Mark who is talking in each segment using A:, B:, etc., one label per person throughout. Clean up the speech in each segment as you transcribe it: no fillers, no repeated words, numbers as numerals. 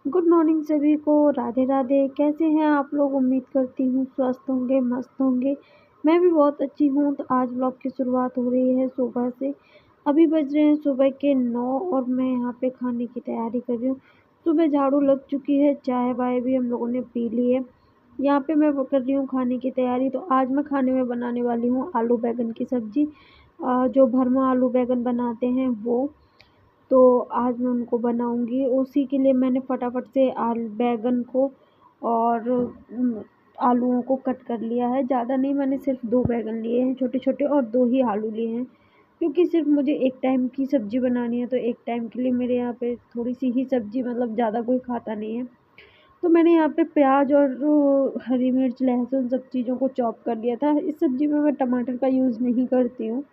A: Good morning सभी को। राधे राधे। कैसे हैं आप लोग? उम्मीद करती हूँ स्वस्थ होंगे, मस्त होंगे। मैं भी बहुत अच्छी हूँ। तो आज ब्लॉग की शुरुआत हो रही है सुबह से। अभी बज रहे हैं सुबह के 9 और मैं यहाँ पे खाने की तैयारी कर रही हूँ। सुबह झाड़ू लग चुकी है, चाय वाय भी हम लोगों ने पी ली है। यहाँ पे मैं वो कर रही हूँ खाने की तैयारी। तो आज मैं खाने में बनाने वाली हूँ आलू बैगन की सब्जी। जो भरमा आलू बैगन बनाते हैं वो। तो आज मैं उनको बनाऊँगी। उसी के लिए मैंने फटाफट से बैगन को और आलूओं को कट कर लिया है। ज़्यादा नहीं, मैंने सिर्फ 2 बैगन लिए हैं छोटे-छोटे और 2 ही आलू लिए हैं। क्योंकि सिर्फ मुझे एक टाइम की सब्ज़ी बनानी है, तो एक टाइम के लिए मेरे यहाँ पे थोड़ी-सी ही सब्ज़ी, मतलब ज़्यादा कोई खाता नहीं है। तो मैंने यहाँ पे प्याज़ और हरी मिर्च, लहसुन सब चीज़ों को चॉप कर लिया था। इस सब्ज़ी में मैं टमाटर का यूज़ नहीं करती हूँ।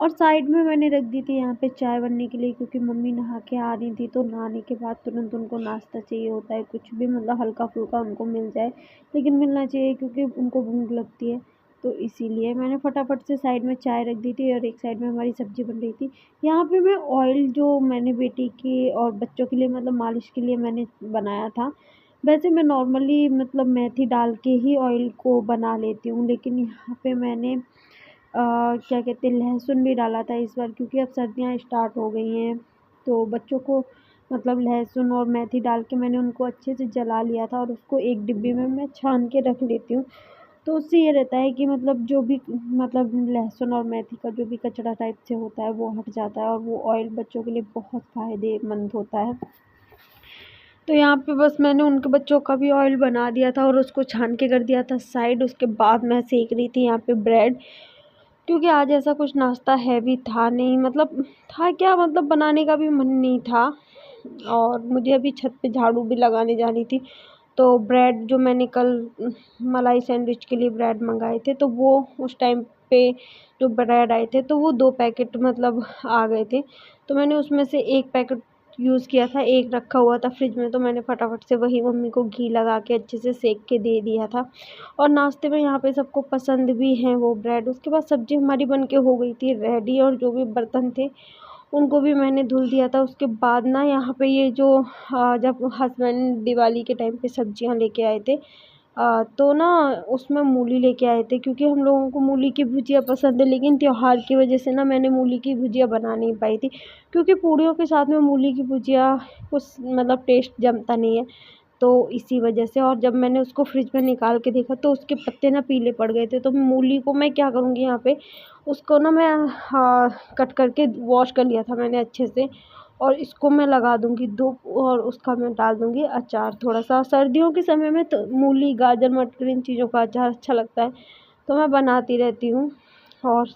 A: और साइड में मैंने रख दी थी यहाँ पे चाय बनने के लिए, क्योंकि मम्मी नहा के आ रही थी। तो नहाने के बाद तुरंत उनको नाश्ता चाहिए होता है, कुछ भी मतलब हल्का फुल्का उनको मिल जाए, लेकिन मिलना चाहिए क्योंकि उनको भूख लगती है। तो इसीलिए मैंने फटाफट से साइड में चाय रख दी थी और एक साइड में हमारी सब्जी बन रही थी। यहाँ पे मैं ऑयल जो मैंने बेटी की और बच्चों के लिए मतलब मालिश के लिए मैंने बनाया था। वैसे मैं नॉर्मली मतलब मेथी डाल के ही ऑयल को बना लेती हूँ, लेकिन यहाँ पे मैंने क्या कहते हैं, लहसुन भी डाला था इस बार, क्योंकि अब सर्दियाँ स्टार्ट हो गई हैं। तो बच्चों को मतलब लहसुन और मेथी डाल के मैंने उनको अच्छे से जला लिया था और उसको एक डिब्बी में मैं छान के रख लेती हूँ। तो उससे ये रहता है कि मतलब जो भी मतलब लहसुन और मेथी का जो भी कचरा टाइप से होता है वो हट जाता है, और वो ऑयल बच्चों के लिए बहुत फ़ायदेमंद होता है। तो यहाँ पे बस मैंने उनके बच्चों का भी ऑयल बना दिया था और उसको छान के कर दिया था साइड। उसके बाद मैं सेक रही थी यहाँ पे ब्रेड, क्योंकि आज ऐसा कुछ नाश्ता हैवी था नहीं, मतलब था क्या, मतलब बनाने का भी मन नहीं था। और मुझे अभी छत पे झाड़ू भी लगाने जानी थी। तो ब्रेड जो मैंने कल मलाई सैंडविच के लिए ब्रेड मंगाए थे, तो वो उस टाइम पे जो ब्रेड आए थे तो वो 2 पैकेट मतलब आ गए थे। तो मैंने उसमें से 1 पैकेट यूज़ किया था, 1 रखा हुआ था फ्रिज में, तो मैंने फटाफट से वही मम्मी को घी लगा के अच्छे से सेक के दे दिया था। और नाश्ते में यहाँ पे सबको पसंद भी हैं वो ब्रेड। उसके बाद सब्ज़ी हमारी बन के हो गई थी रेडी, और जो भी बर्तन थे उनको भी मैंने धुल दिया था। उसके बाद ना यहाँ पे ये जो जब हस्बैंड दिवाली के टाइम पे सब्जियाँ लेके आए थे, तो ना उसमें मूली लेके आए थे, क्योंकि हम लोगों को मूली की भुजिया पसंद है। लेकिन त्योहार की वजह से ना मैंने मूली की भुजिया बना नहीं पाई थी, क्योंकि पूड़ियों के साथ में मूली की भुजिया कुछ मतलब टेस्ट जमता नहीं है। तो इसी वजह से, और जब मैंने उसको फ्रिज में निकाल के देखा तो उसके पत्ते ना पीले पड़ गए थे। तो मूली को मैं क्या करूँगी यहाँ पे, उसको ना मैं कट करके वॉश कर लिया था मैंने अच्छे से, और इसको मैं लगा दूँगी धूप, और उसका मैं डाल दूँगी अचार थोड़ा-सा। सर्दियों के समय में तो मूली, गाजर, मटर इन चीज़ों का अचार अच्छा लगता है, तो मैं बनाती रहती हूँ। और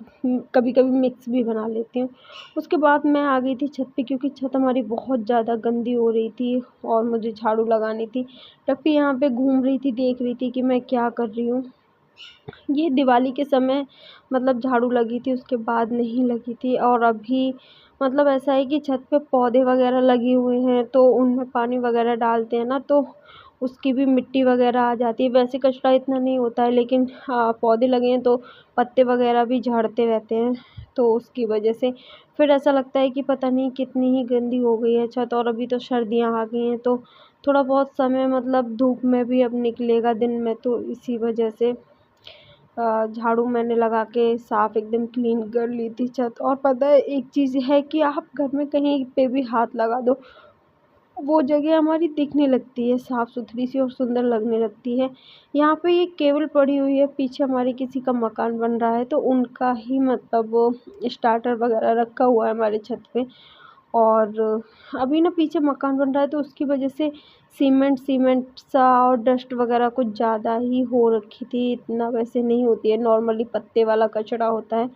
A: कभी-कभी मिक्स भी बना लेती हूँ। उसके बाद मैं आ गई थी छत पे, क्योंकि छत हमारी बहुत ज़्यादा गंदी हो रही थी और मुझे झाड़ू लगानी थी। टप्पी यहाँ पे घूम रही थी, देख रही थी कि मैं क्या कर रही हूँ। ये दिवाली के समय मतलब झाड़ू लगी थी, उसके बाद नहीं लगी थी। और अभी मतलब ऐसा है कि छत पे पौधे वगैरह लगे हुए हैं, तो उनमें पानी वगैरह डालते हैं ना, तो उसकी भी मिट्टी वगैरह आ जाती है। वैसे कचरा इतना नहीं होता है, लेकिन पौधे लगे हैं तो पत्ते वगैरह भी झड़ते रहते हैं, तो उसकी वजह से फिर ऐसा लगता है कि पता नहीं कितनी ही गंदी हो गई है छत। और अभी तो सर्दियाँ आ गई हैं, तो थोड़ा बहुत समय मतलब धूप में भी अब निकलेगा दिन में, तो इसी वजह से झाड़ू मैंने लगा के साफ एकदम क्लीन कर ली थी छत। और पता है एक चीज़ है कि आप घर में कहीं पे भी हाथ लगा दो, वो जगह हमारी दिखने लगती है साफ सुथरी सी और सुंदर लगने लगती है। यहाँ पे ये केबल पड़ी हुई है, पीछे हमारे किसी का मकान बन रहा है, तो उनका ही मतलब वो स्टार्टर वगैरह रखा हुआ है हमारे छत पे। और अभी ना पीछे मकान बन रहा है, तो उसकी वजह से सीमेंट सीमेंट सा और डस्ट वगैरह कुछ ज़्यादा ही हो रखी थी। इतना वैसे नहीं होती है, नॉर्मली पत्ते वाला कचरा होता है।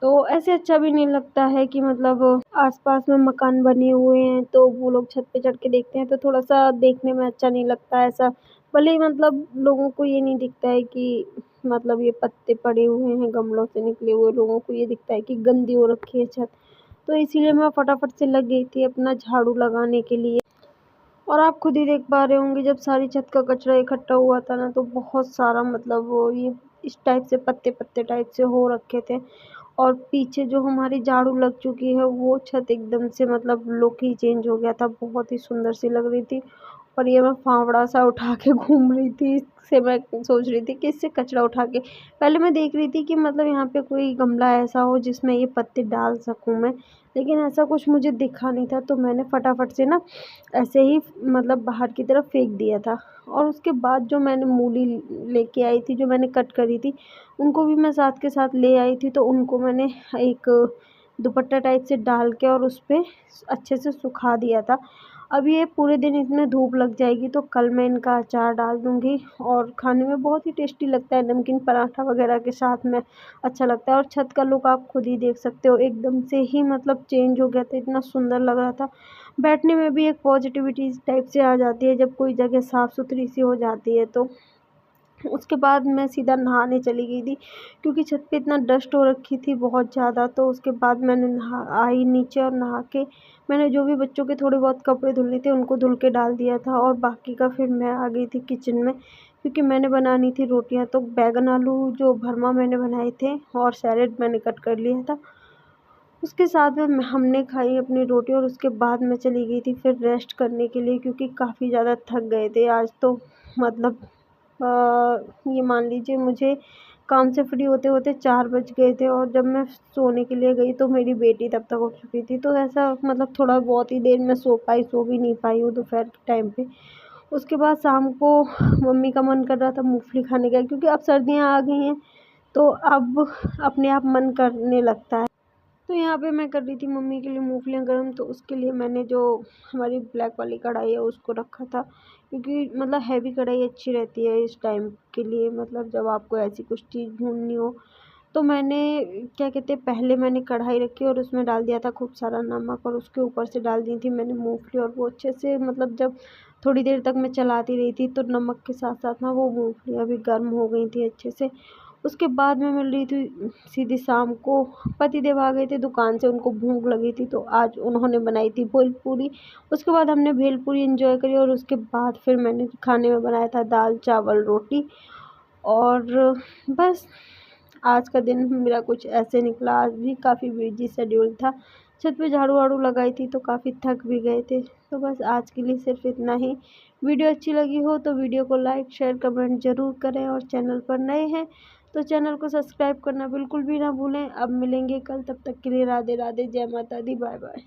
A: तो ऐसे अच्छा भी नहीं लगता है कि मतलब आसपास में मकान बने हुए हैं, तो वो लोग छत पे चढ़ के देखते हैं तो थोड़ा-सा देखने में अच्छा नहीं लगता है ऐसा। भले ही मतलब लोगों को ये नहीं दिखता है कि मतलब ये पत्ते पड़े हुए हैं गमलों से निकले हुए, लोगों को ये दिखता है कि गंदी हो रखी है छत। तो इसीलिए मैं फटाफट से लग गई थी अपना झाड़ू लगाने के लिए। और आप खुद ही देख पा रहे होंगे, जब सारी छत का कचरा इकट्ठा हुआ था ना, तो बहुत सारा मतलब वो ये इस टाइप से पत्ते-पत्ते टाइप से हो रखे थे। और पीछे जो हमारी झाड़ू लग चुकी है वो छत एकदम से मतलब लुक ही चेंज हो गया था, बहुत ही सुंदर सी लग रही थी। और ये मैं फावड़ा सा उठा के घूम रही थी, इससे मैं सोच रही थी कि इससे कचरा उठा के, पहले मैं देख रही थी कि मतलब यहाँ पे कोई गमला ऐसा हो जिसमें ये पत्ते डाल सकूँ मैं, लेकिन ऐसा कुछ मुझे दिखा नहीं था। तो मैंने फटाफट से ना ऐसे ही मतलब बाहर की तरफ फेंक दिया था। और उसके बाद जो मैंने मूली लेके आई थी, जो मैंने कट करी थी, उनको भी मैं साथ के साथ ले आई थी। तो उनको मैंने एक दुपट्टा टाइप से डाल के और उस पे अच्छे से सुखा दिया था। अब ये पूरे दिन इसमें धूप लग जाएगी तो कल मैं इनका अचार डाल दूँगी और खाने में बहुत ही टेस्टी लगता है, नमकीन पराठा वगैरह के साथ में अच्छा लगता है। और छत का लुक आप खुद ही देख सकते हो, एकदम से ही मतलब चेंज हो गया था, इतना सुंदर लग रहा था। बैठने में भी एक पॉजिटिविटी टाइप से आ जाती है जब कोई जगह साफ़ सुथरी सी हो जाती है तो। उसके बाद मैं सीधा नहाने चली गई थी, क्योंकि छत पे इतना डस्ट हो रखी थी बहुत ज़्यादा। तो उसके बाद मैंने आई नीचे और नहा के मैंने जो भी बच्चों के थोड़े बहुत कपड़े धुलने थे उनको धुल के डाल दिया था, और बाकी का फिर मैं आ गई थी किचन में, क्योंकि मैंने बनानी थी रोटियां। तो बैगन आलू जो भरमा मैंने बनाए थे और सैलेड मैंने कट कर लिया था, उसके साथ में हमने खाई अपनी रोटी। और उसके बाद मैं चली गई थी फिर रेस्ट करने के लिए, क्योंकि काफ़ी ज़्यादा थक गए थे आज तो। मतलब ये मान लीजिए मुझे काम से फ्री होते होते 4 बज गए थे, और जब मैं सोने के लिए गई तो मेरी बेटी तब तक उठ चुकी थी। तो ऐसा मतलब थोड़ा बहुत ही देर मैं सो पाई, सो भी नहीं पाई हूँ दोपहर के टाइम पे। उसके बाद शाम को मम्मी का मन कर रहा था मूंगफली खाने का, क्योंकि अब सर्दियाँ आ गई हैं तो अब अपने आप मन करने लगता है। तो यहाँ पे मैं कर रही थी मम्मी के लिए मूंगफलियाँ गर्म। तो उसके लिए मैंने जो हमारी ब्लैक वाली कढ़ाई है उसको रखा था, क्योंकि मतलब हैवी कढ़ाई अच्छी रहती है इस टाइम के लिए, मतलब जब आपको ऐसी कुछ चीज़ भूननी हो। तो मैंने क्या कहते हैं, पहले मैंने कढ़ाई रखी और उसमें डाल दिया था खूब सारा नमक, और उसके ऊपर से डाल दी थी मैंने मूंगफली। और वो अच्छे से मतलब जब थोड़ी देर तक मैं चलाती रही थी तो नमक के साथ साथ ना वो मूंगफलियाँ भी गर्म हो गई थी अच्छे से। उसके बाद मैं मिल रही थी सीधी शाम को, पतिदेव आ गए थे दुकान से, उनको भूख लगी थी तो आज उन्होंने बनाई थी भेलपूरी। उसके बाद हमने भेलपूरी एंजॉय करी, और उसके बाद फिर मैंने खाने में बनाया था दाल चावल रोटी। और बस आज का दिन मेरा कुछ ऐसे निकला, आज भी काफ़ी बिजी शेड्यूल था। छत पे झाड़ू वाड़ू लगाई थी तो काफ़ी थक भी गए थे। तो बस आज के लिए सिर्फ इतना ही। वीडियो अच्छी लगी हो तो वीडियो को लाइक शेयर कमेंट ज़रूर करें, और चैनल पर नए हैं तो चैनल को सब्सक्राइब करना बिल्कुल भी ना भूलें। अब मिलेंगे कल, तब तक के लिए राधे राधे, जय माता दी, बाय बाय।